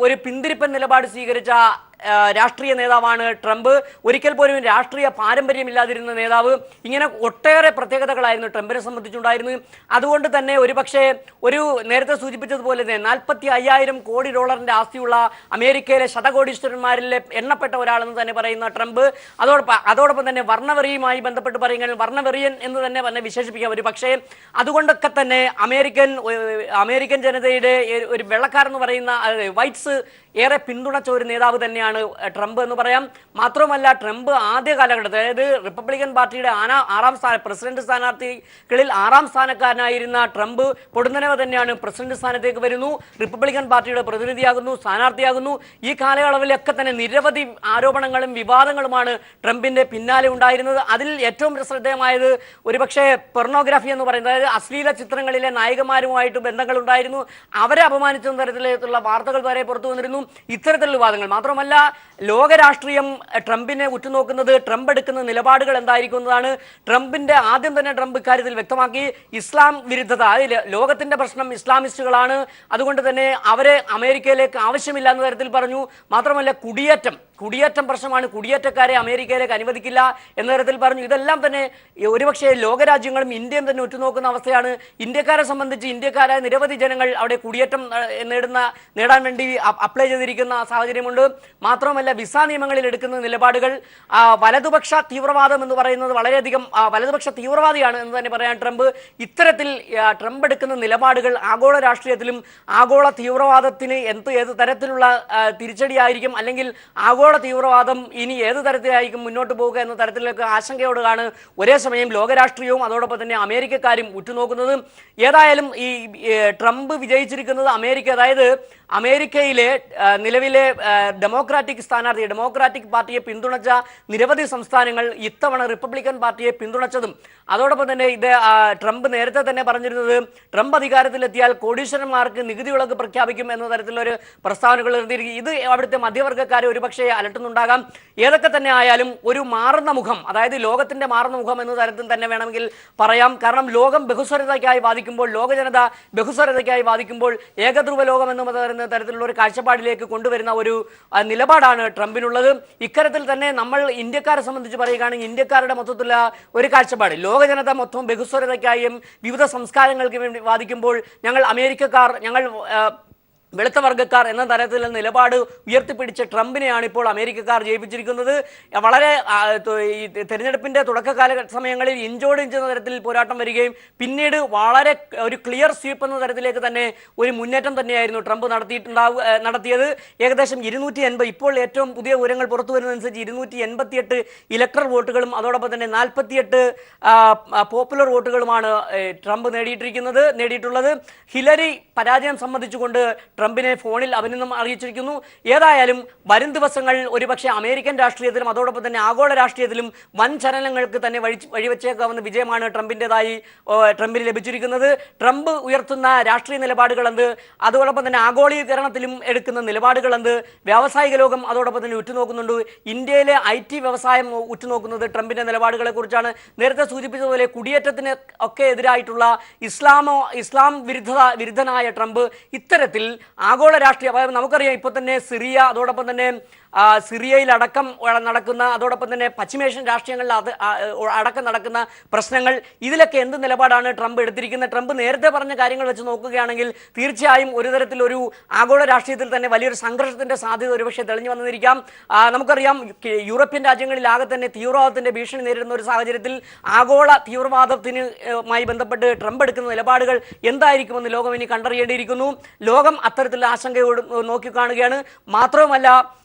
ഒരു പിന്തിരിപ്പൻ നിലപാട് സ്വീകരിച്ച രാഷ്ട്രീയ നേതാവാണ് ട്രംപ്. ഒരിക്കൽ പോലും രാഷ്ട്രീയ പാരമ്പര്യമില്ലാതിരുന്ന നേതാവ്. ഇങ്ങനെ ഒട്ടേറെ പ്രത്യേകതകളായിരുന്നു ട്രംപിനെ സംബന്ധിച്ചുണ്ടായിരുന്നത്. അതുകൊണ്ട് തന്നെ ഒരുപക്ഷെ നേരത്തെ സൂചിപ്പിച്ചതുപോലെ തന്നെ 45,000 കോടി ഡോളറിന്റെ ആസ്തിയുള്ള അമേരിക്കയിലെ ശതകോടീശ്വരന്മാരിലെ എണ്ണപ്പെട്ട ഒരാളെന്ന് തന്നെ പറയുന്ന ട്രംപ് അതോടൊപ്പം തന്നെ വർണ്ണവെറിയുമായി ബന്ധപ്പെട്ട് പറയുകയാണെങ്കിൽ വർണ്ണവെറിയൻ എന്ന് തന്നെ വിശേഷിപ്പിക്കാം ഒരു പക്ഷേ. അതുകൊണ്ടൊക്കെ തന്നെ അമേരിക്കൻ ജനതയുടെ ഒരു വെള്ളക്കാരെന്ന് പറയുന്ന വൈറ്റ്സ് ഏറെ പിന്തുണച്ച ഒരു നേതാവ് തന്നെയാണ് ട്രംപ് എന്ന് പറയാം. മാത്രമല്ല ട്രംപ് ആദ്യ കാലഘട്ടത്തിൽ, അതായത് റിപ്പബ്ലിക്കൻ പാർട്ടിയുടെ പ്രസിഡന്റ് സ്ഥാനാർത്ഥികളിൽ 6ാം സ്ഥാനക്കാരനായിരുന്ന ട്രംപ് പൊടുന്നനവ തന്നെയാണ് പ്രസിഡന്റ് സ്ഥാനത്തേക്ക് വരുന്നു, റിപ്പബ്ലിക്കൻ പാർട്ടിയുടെ പ്രതിനിധിയാകുന്നു, സ്ഥാനാർത്ഥിയാകുന്നു. ഈ കാലയളവിലൊക്കെ തന്നെ നിരവധി ആരോപണങ്ങളും വിവാദങ്ങളുമാണ് ട്രംപിന്റെ പിന്നാലെ ഉണ്ടായിരുന്നത്. അതിൽ ഏറ്റവും ശ്രദ്ധേയമായത് ഒരുപക്ഷെ പൊർണോഗ്രാഫി എന്ന് പറയുന്നത്, അതായത് അശ്ലീല ചിത്രങ്ങളിലെ നായികമാരുമായിട്ട് ബന്ധങ്ങളുണ്ടായിരുന്നു. അവരെ അപമാനിച്ച തരത്തിലുള്ള വാർത്തകൾ വരെ പുറത്തു വന്നിരുന്നു. ഇത്തരത്തിലുള്ള വിവാദങ്ങൾ മാത്രമല്ല, ലോകരാഷ്ട്രീയം ട്രംപിനെ ഉറ്റുനോക്കുന്നത് ട്രംപ് എടുക്കുന്ന നിലപാടുകൾ എന്തായിരിക്കുന്നതാണ്. ആദ്യം തന്നെ ട്രംപ് ഇക്കാര്യത്തിൽ വ്യക്തമാക്കി, ഇസ്ലാം വിരുദ്ധത, ലോകത്തിന്റെ പ്രശ്നം ഇസ്ലാമിസ്റ്റുകളാണ്, അതുകൊണ്ട് തന്നെ അവരെ അമേരിക്കയിലേക്ക് ആവശ്യമില്ല എന്ന തരത്തിൽ പറഞ്ഞു. മാത്രമല്ല കുടിയേറ്റം പ്രശ്നമാണ്, കുടിയേറ്റക്കാരെ അമേരിക്കയിലേക്ക് അനുവദിക്കില്ല എന്ന തരത്തിൽ പറഞ്ഞു. ഇതെല്ലാം തന്നെ ഒരുപക്ഷെ ലോകരാജ്യങ്ങളും ഇന്ത്യയും തന്നെ ഉറ്റുനോക്കുന്ന അവസ്ഥയാണ്. ഇന്ത്യക്കാരെ സംബന്ധിച്ച് ഇന്ത്യക്കാരായ നിരവധി ജനങ്ങൾ അവിടെ കുടിയേറ്റം നേടാൻ വേണ്ടി അപ്ലൈ ചെയ്തിരിക്കുന്ന സാഹചര്യമുണ്ട്. മാത്രമല്ല വിസ നിയമങ്ങളിൽ എടുക്കുന്ന നിലപാടുകൾ വലതുപക്ഷ തീവ്രവാദം എന്ന് പറയുന്നത് വളരെയധികം വലതുപക്ഷ തീവ്രവാദിയാണ് എന്ന് തന്നെ പറയാൻ ട്രംപ്. ഇത്തരത്തിൽ ട്രംപ് എടുക്കുന്ന നിലപാടുകൾ ആഗോള രാഷ്ട്രീയത്തിലും ആഗോള തീവ്രവാദത്തിന് ഏത് തരത്തിലുള്ള തിരിച്ചടിയായിരിക്കും, അല്ലെങ്കിൽ ആഗോള തീവ്രവാദം ഇനി ഏത് തരത്തിലായിരിക്കും മുന്നോട്ട് പോവുക എന്ന തരത്തിലേക്ക് ആശങ്കയോടാണ് ഒരേ സമയം ലോകരാഷ്ട്രീയവും അതോടൊപ്പം തന്നെ അമേരിക്കക്കാരും ഉറ്റുനോക്കുന്നത്. ഏതായാലും ഈ ട്രംപ് വിജയിച്ചിരിക്കുന്നത് അതായത് അമേരിക്കയിലെ നിലവിലെ ഡെമോക്രാറ്റിക് പാർട്ടിയെ പിന്തുണച്ച നിരവധി സംസ്ഥാനങ്ങൾ ഇത്തവണ റിപ്പബ്ലിക്കൻ പാർട്ടിയെ പിന്തുണച്ചതും, അതോടൊപ്പം തന്നെ ട്രംപ് നേരത്തെ തന്നെ പറഞ്ഞിരുന്നത് ട്രംപ് അധികാരത്തിലെത്തിയാൽ കോടീശ്വരന്മാർക്ക് നികുതി ഇളവ് പ്രഖ്യാപിക്കും എന്ന തരത്തിലൊരു പ്രസ്താവനകൾ നടത്തിയിരിക്കും. ഇത് അവിടുത്തെ മധ്യവർഗ്ഗക്കാരെ ഒരുപക്ഷെ അലട്ടുന്നുണ്ടാകാം. ഏതൊക്കെ തന്നെ ആയാലും ഒരു മാറുന്ന മുഖം, അതായത് ലോകത്തിന്റെ മാറുന്ന മുഖം എന്ന തരത്തിൽ തന്നെ വേണമെങ്കിൽ പറയാം. കാരണം ലോകം ബഹുസ്വരതയ്ക്കായി വാദിക്കുമ്പോൾ, ലോകജനത ബഹുസ്വരതയ്ക്കായി വാദിക്കുമ്പോൾ ഏകധ്രുവ ലോകം എന്ന് പറയുന്ന തരത്തിലുള്ള ഒരു കാഴ്ചപ്പാടിലേക്ക് കൊണ്ടുവരുന്ന ഒരു നിലപാടാണ് ട്രംപിനുള്ളത്. ഇക്കാര്യത്തിൽ തന്നെ നമ്മൾ ഇന്ത്യക്കാരെ സംബന്ധിച്ച് പറയുകയാണെങ്കിൽ ഇന്ത്യക്കാരുടെ മൊത്തത്തിലുള്ള ഒരു കാഴ്ചപ്പാട്, ലോകജനത മൊത്തം ബഹുസ്വരതയ്ക്കായും വിവിധ സംസ്കാരങ്ങൾക്ക് വേണ്ടി വാദിക്കുമ്പോൾ ഞങ്ങൾ വെളുത്ത വർഗ്ഗക്കാർ എന്ന തരത്തിലുള്ള നിലപാട് ഉയർത്തിപ്പിടിച്ച ട്രംപിനെയാണ് ഇപ്പോൾ അമേരിക്കക്കാർ ജയിപ്പിച്ചിരിക്കുന്നത്. വളരെ ഈ തെരഞ്ഞെടുപ്പിന്റെ തുടക്കകാല സമയങ്ങളിൽ ഇഞ്ചോടിഞ്ച് എന്ന തരത്തിൽ പോരാട്ടം പിന്നീട് വളരെ ഒരു ക്ലിയർ സ്വീപ്പ് എന്ന തരത്തിലേക്ക് തന്നെ ഒരു മുന്നേറ്റം തന്നെയായിരുന്നു ട്രംപ് നടത്തിയത്. ഏകദേശം 280, ഇപ്പോൾ ഏറ്റവും പുതിയ വിവരങ്ങൾ പുറത്തു വരുന്നതനുസരിച്ച് 288 ഇലക്ടറൽ വോട്ടുകളും അതോടൊപ്പം തന്നെ 48 പോപ്പുലർ വോട്ടുകളുമാണ് ട്രംപ് നേടിയിട്ടുള്ളത്. ഹിലരി പരാജയം സംബന്ധിച്ചുകൊണ്ട് ട്രംപിനെ ഫോണിൽ അഭിനന്ദനം അറിയിച്ചിരിക്കുന്നു. ഏതായാലും വരും ദിവസങ്ങൾ ഒരുപക്ഷെ അമേരിക്കൻ രാഷ്ട്രീയത്തിലും അതോടൊപ്പം തന്നെ ആഗോള രാഷ്ട്രീയത്തിലും വൻ ചലനങ്ങൾക്ക് തന്നെ വഴിവെച്ചേക്കാവുന്ന വിജയമാണ് ട്രംപിന് ലഭിച്ചിരിക്കുന്നത്. ട്രംപ് ഉയർത്തുന്ന രാഷ്ട്രീയ നിലപാടുകൾ എന്ത്, അതോടൊപ്പം തന്നെ ആഗോളീകരണത്തിലും എടുക്കുന്ന നിലപാടുകൾ എന്ത്, വ്യാവസായിക ലോകം അതോടൊപ്പം തന്നെ ഉറ്റുനോക്കുന്നുണ്ട്. ഇന്ത്യയിലെ IT വ്യവസായം ഉറ്റുനോക്കുന്നത് ട്രംപിന്റെ നിലപാടുകളെ കുറിച്ചാണ്. നേരത്തെ സൂചിപ്പിച്ചതുപോലെ കുടിയേറ്റത്തിന് ഒക്കെ എതിരായിട്ടുള്ള ഇസ്ലാം വിരുദ്ധനായ ട്രംപ് ഇത്തരത്തിൽ ആഗോള രാഷ്ട്രീയം, നമുക്കറിയാം ഇപ്പോൾ തന്നെ സിറിയ, അതോടൊപ്പം തന്നെ സിറിയയിലടക്കം നടക്കുന്ന, അതോടൊപ്പം തന്നെ പശ്ചിമേഷ്യൻ രാഷ്ട്രീയങ്ങളിൽ അടക്കം നടക്കുന്ന പ്രശ്നങ്ങൾ, ഇതിലൊക്കെ എന്ത് നിലപാടാണ് ട്രംപ് എടുത്തിരിക്കുന്നത്? ട്രംപ് നേരത്തെ പറഞ്ഞ കാര്യങ്ങൾ വെച്ച് നോക്കുകയാണെങ്കിൽ തീർച്ചയായും ഒരു തരത്തിലൊരു ആഗോള രാഷ്ട്രീയത്തിൽ തന്നെ വലിയൊരു സംഘർഷത്തിന്റെ സാധ്യത ഒരുപക്ഷെ തെളിഞ്ഞു വന്നിരിക്കാം. നമുക്കറിയാം യൂറോപ്യൻ രാജ്യങ്ങളിലാകെ തന്നെ തീവ്രവാദത്തിന്റെ ഭീഷണി നേരിടുന്ന ഒരു സാഹചര്യത്തിൽ ആഗോള തീവ്രവാദത്തിനുമായി ബന്ധപ്പെട്ട് ട്രംപ് എടുക്കുന്ന നിലപാടുകൾ എന്തായിരിക്കുമെന്ന് ലോകം ഇനി കണ്ടറിയേണ്ടിയിരിക്കുന്നു. ലോകം അത്തരത്തിലുള്ള ആശങ്കയോട് നോക്കിക്കാണുകയാണ്. മാത്രവുമല്ല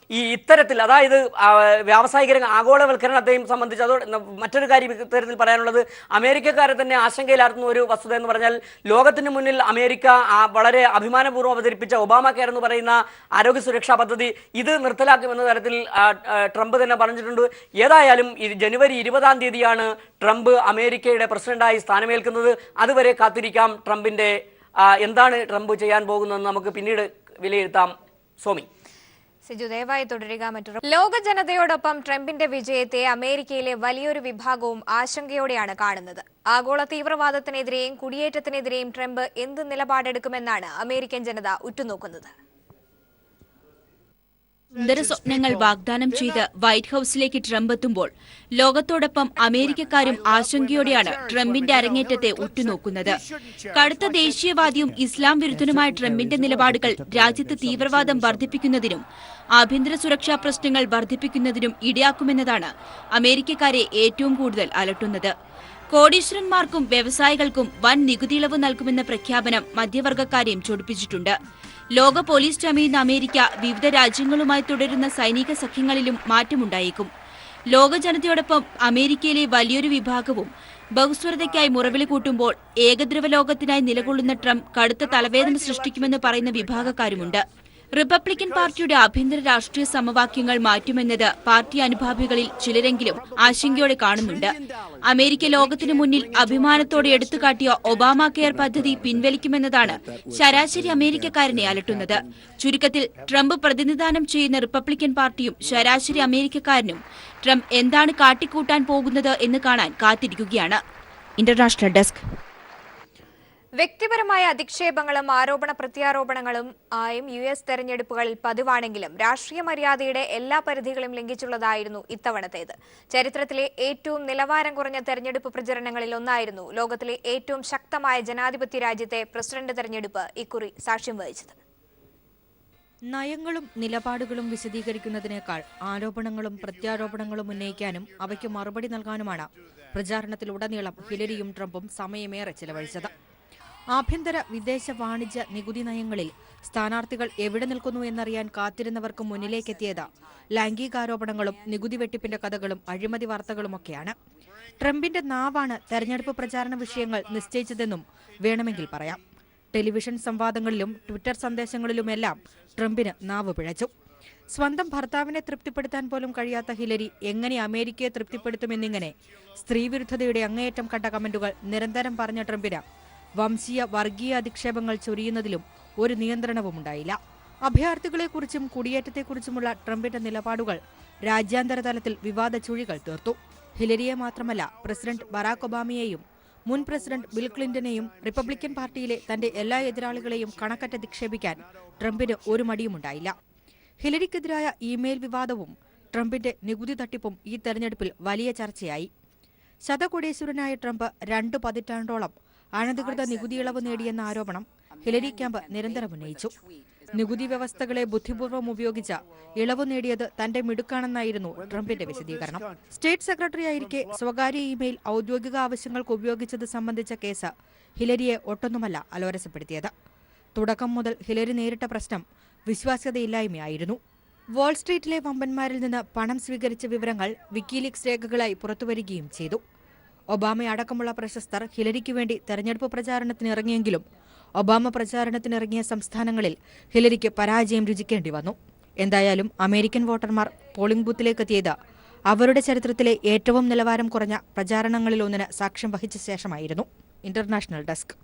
ഇത്തരത്തിൽ, അതായത് വ്യാവസായിക ആഗോളവൽക്കരണത്തെയും സംബന്ധിച്ച് മറ്റൊരു കാര്യം ഇത്തരത്തിൽ പറയാനുള്ളത്, അമേരിക്കക്കാരെ തന്നെ ആശങ്കയിലാർത്തുന്ന ഒരു വസ്തുത എന്ന് പറഞ്ഞാൽ, ലോകത്തിന് മുന്നിൽ അമേരിക്ക വളരെ അഭിമാനപൂർവ്വം അവതരിപ്പിച്ച ഒബാമ കെയർ എന്ന് പറയുന്ന ആരോഗ്യ സുരക്ഷാ പദ്ധതി ഇത് നിർത്തലാക്കുമെന്ന തരത്തിൽ ട്രംപ് തന്നെ പറഞ്ഞിട്ടുണ്ട്. ഏതായാലും ജനുവരി 20-ാം തീയതിയാണ് ട്രംപ് അമേരിക്കയുടെ പ്രസിഡന്റായി സ്ഥാനമേൽക്കുന്നത്. അതുവരെ കാത്തിരിക്കാം എന്താണ് ട്രംപ് ചെയ്യാൻ പോകുന്നതെന്ന് നമുക്ക് പിന്നീട് വിലയിരുത്താം. സോമി, സിജു ദയവായി തുടരുക. ലോക ജനതയോടൊപ്പം ട്രംപിന്റെ വിജയത്തെ അമേരിക്കയിലെ വലിയൊരു വിഭാഗവും ആശങ്കയോടെയാണ് കാണുന്നത്. ആഗോള തീവ്രവാദത്തിനെതിരെയും കുടിയേറ്റത്തിനെതിരെയും ട്രംപ് എന്ത് നിലപാടെടുക്കുമെന്നാണ് അമേരിക്കൻ ജനത ഉറ്റുനോക്കുന്നത്. സുന്ദര സ്വപ്നങ്ങൾ വാഗ്ദാനം ചെയ്ത് വൈറ്റ് ഹൌസിലേക്ക് ട്രംപ് എത്തുമ്പോൾ ലോകത്തോടൊപ്പം അമേരിക്കക്കാരും ആശങ്കയോടെയാണ് ട്രംപിന്റെ അരങ്ങേറ്റത്തെ ഉറ്റുനോക്കുന്നത്. കടുത്ത ദേശീയവാദിയും ഇസ്ലാം വിരുദ്ധനുമായ ട്രംപിന്റെ നിലപാടുകൾ രാജ്യത്ത് തീവ്രവാദം വർദ്ധിപ്പിക്കുന്നതിനും ആഭ്യന്തര സുരക്ഷാ പ്രശ്നങ്ങൾ വർദ്ധിപ്പിക്കുന്നതിനും ഇടയാക്കുമെന്നതാണ് അമേരിക്കക്കാരെ ഏറ്റവും കൂടുതൽ അലട്ടുന്നത്. കോടീശ്വരന്മാർക്കും വ്യവസായികൾക്കും വൻ നികുതി ഇളവ് നൽകുമെന്ന പ്രഖ്യാപനം മധ്യവർഗക്കാരെയും ചൊടിപ്പിച്ചിട്ടുണ്ട്. ലോക പോലീസ് ചമയുന്ന അമേരിക്ക വിവിധ രാജ്യങ്ങളുമായി തുടരുന്ന സൈനിക സഖ്യങ്ങളിലും മാറ്റമുണ്ടായേക്കും. ലോക ജനതയോടൊപ്പം അമേരിക്കയിലെ വലിയൊരു വിഭാഗവും ബഹുസ്വരതയ്ക്കായി മുറവിളി കൂട്ടുമ്പോൾ ഏകദ്രവ ലോകത്തിനായി നിലകൊള്ളുന്ന ട്രംപ് കടുത്ത തലവേദന സൃഷ്ടിക്കുമെന്ന് പറയുന്ന വിഭാഗക്കാരുമുണ്ട്. റിപ്പബ്ലിക്കൻ പാർട്ടിയുടെ ആഭ്യന്തര രാഷ്ട്രീയ സമവാക്യങ്ങൾ മാറ്റുമെന്നത് പാർട്ടി അനുഭാവികളിൽ ചിലരെങ്കിലും ആശങ്കയോടെ കാണുന്നുണ്ട്. അമേരിക്ക ലോകത്തിനു മുന്നിൽ അഭിമാനത്തോടെ എടുത്തുകാട്ടിയ ഒബാമ കെയർ പദ്ധതി പിൻവലിക്കുമെന്നതാണ് ശരാശരി അമേരിക്കക്കാരനെ അലട്ടുന്നത്. ചുരുക്കത്തിൽ ട്രംപ് പ്രതിനിധാനം ചെയ്യുന്ന റിപ്പബ്ലിക്കൻ പാർട്ടിയും ശരാശരി അമേരിക്കക്കാരനും ട്രംപ് എന്താണ് കാട്ടിക്കൂട്ടാൻ പോകുന്നത് എന്ന് കാണാൻ കാത്തിരിക്കുകയാണ്. International desk. വ്യക്തിപരമായ അധിക്ഷേപങ്ങളും ആരോപണ പ്രത്യാരോപണങ്ങളും ആയും US തെരഞ്ഞെടുപ്പുകളിൽ പതിവാണെങ്കിലും രാഷ്ട്രീയ മര്യാദയുടെ എല്ലാ പരിധികളും ലംഘിച്ചുള്ളതായിരുന്നു ഇത്തവണത്തേത്. ചരിത്രത്തിലെ ഏറ്റവും നിലവാരം കുറഞ്ഞ തെരഞ്ഞെടുപ്പ് പ്രചരണങ്ങളിൽ ഒന്നായിരുന്നു ലോകത്തിലെ ഏറ്റവും ശക്തമായ ജനാധിപത്യ രാജ്യത്തെ പ്രസിഡന്റ് തെരഞ്ഞെടുപ്പ് ഇക്കുറി സാക്ഷ്യം വഹിച്ചത്. നയങ്ങളും നിലപാടുകളും വിശദീകരിക്കുന്നതിനേക്കാൾ ആരോപണങ്ങളും പ്രത്യാരോപണങ്ങളും ഉന്നയിക്കാനും അവയ്ക്ക് മറുപടി നൽകാനുമാണ് പ്രചാരണത്തിലുടനീളം ഹിലരിയും ട്രംപും സമയമേറെ ചെലവഴിച്ചത്. ആഭ്യന്തര വിദേശ വാണിജ്യ നികുതി നയങ്ങളിൽ സ്ഥാനാർത്ഥികൾ എവിടെ നിൽക്കുന്നു എന്നറിയാൻ കാത്തിരുന്നവർക്ക് മുന്നിലേക്കെത്തിയത് ലൈംഗികാരോപണങ്ങളും നികുതി വെട്ടിപ്പിന്റെ കഥകളും അഴിമതി വാർത്തകളുമൊക്കെയാണ്. ട്രംപിന്റെ നാവാണ് തെരഞ്ഞെടുപ്പ് പ്രചാരണ വിഷയങ്ങൾ നിശ്ചയിച്ചതെന്നും വേണമെങ്കിൽ പറയാം. ടെലിവിഷൻ സംവാദങ്ങളിലും ട്വിറ്റർ സന്ദേശങ്ങളിലുമെല്ലാം ട്രംപിന് നാവ് പിഴച്ചു. സ്വന്തം ഭർത്താവിനെ തൃപ്തിപ്പെടുത്താൻ പോലും കഴിയാത്ത ഹിലരി എങ്ങനെ അമേരിക്കയെ തൃപ്തിപ്പെടുത്തുമെന്നിങ്ങനെ സ്ത്രീവിരുദ്ധതയുടെ അങ്ങേയറ്റം കണ്ട കമന്റുകൾ നിരന്തരം പറഞ്ഞ ട്രംപിന് വംശീയ വർഗീയ അധിക്ഷേപങ്ങൾ ചൊരിയുന്നതിലും ഒരു നിയന്ത്രണവുമുണ്ടായില്ല. അഭയാർത്ഥികളെക്കുറിച്ചും കുടിയേറ്റത്തെക്കുറിച്ചുമുള്ള ട്രംപിന്റെ നിലപാടുകൾ രാജ്യാന്തര തലത്തിൽ വിവാദ ചുഴികൾ തീർത്തു. ഹിലരിയെ മാത്രമല്ല, പ്രസിഡന്റ് ബറാക് ഒബാമയെയും മുൻ പ്രസിഡന്റ് ബിൽ ക്ലിന്റനെയും റിപ്പബ്ലിക്കൻ പാർട്ടിയിലെ തന്റെ എല്ലാ എതിരാളികളെയും കണക്കറ്റധിക്ഷേപിക്കാൻ ട്രംപിന് ഒരു മടിയുമുണ്ടായില്ല. ഹിലരിക്കെതിരായ ഇമെയിൽ വിവാദവും ട്രംപിന്റെ നികുതി തട്ടിപ്പും ഈ തെരഞ്ഞെടുപ്പിൽ വലിയ ചർച്ചയായി. ശതകോടീശ്വരനായ ട്രംപ് 2 പതിറ്റാണ്ടോളം അനധികൃത നികുതി ഇളവ് നേടിയെന്ന ആരോപണം ഹിലരി ക്യാമ്പ് നിരന്തരം ഉന്നയിച്ചു. നികുതി വ്യവസ്ഥകളെ ബുദ്ധിപൂർവ്വം ഉപയോഗിച്ച് ഇളവ് നേടിയത് തന്റെ മിടുക്കാണെന്നായിരുന്നു ട്രംപിന്റെ വിശദീകരണം. സ്റ്റേറ്റ് സെക്രട്ടറിയായിരിക്കെ സ്വകാര്യ ഇമെയിൽ ഔദ്യോഗിക ആവശ്യങ്ങൾക്ക് ഉപയോഗിച്ചത് സംബന്ധിച്ച കേസ് ഹിലരിയെ ഒട്ടൊന്നുമല്ല അലോരസപ്പെടുത്തിയത്. തുടക്കം മുതൽ ഹിലരി നേരിട്ട പ്രശ്നം വിശ്വാസ്യതയില്ലായ്മയായിരുന്നു. വാൾസ്ട്രീറ്റിലെ വമ്പന്മാരിൽ നിന്ന് പണം സ്വീകരിച്ച വിവരങ്ങൾ വിക്കിലീക്സ് രേഖകളായി പുറത്തുവരികയും ചെയ്തു. ഒബാമ അടക്കമുള്ള പ്രശസ്തർ ഹിലരിക്ക് വേണ്ടി തെരഞ്ഞെടുപ്പ് പ്രചാരണത്തിന് ഇറങ്ങിയെങ്കിലും ഒബാമ പ്രചാരണത്തിനിറങ്ങിയ സംസ്ഥാനങ്ങളിൽ ഹിലരിക്ക് പരാജയം രുചിക്കേണ്ടി വന്നു. എന്തായാലും അമേരിക്കൻ വോട്ടർമാർ പോളിംഗ് ബൂത്തിലേക്കെത്തിയത് അവരുടെ ചരിത്രത്തിലെ ഏറ്റവും നിലവാരം കുറഞ്ഞ പ്രചാരണങ്ങളിലൊന്നിന് സാക്ഷ്യം വഹിച്ച ശേഷമായിരുന്നു. International desk.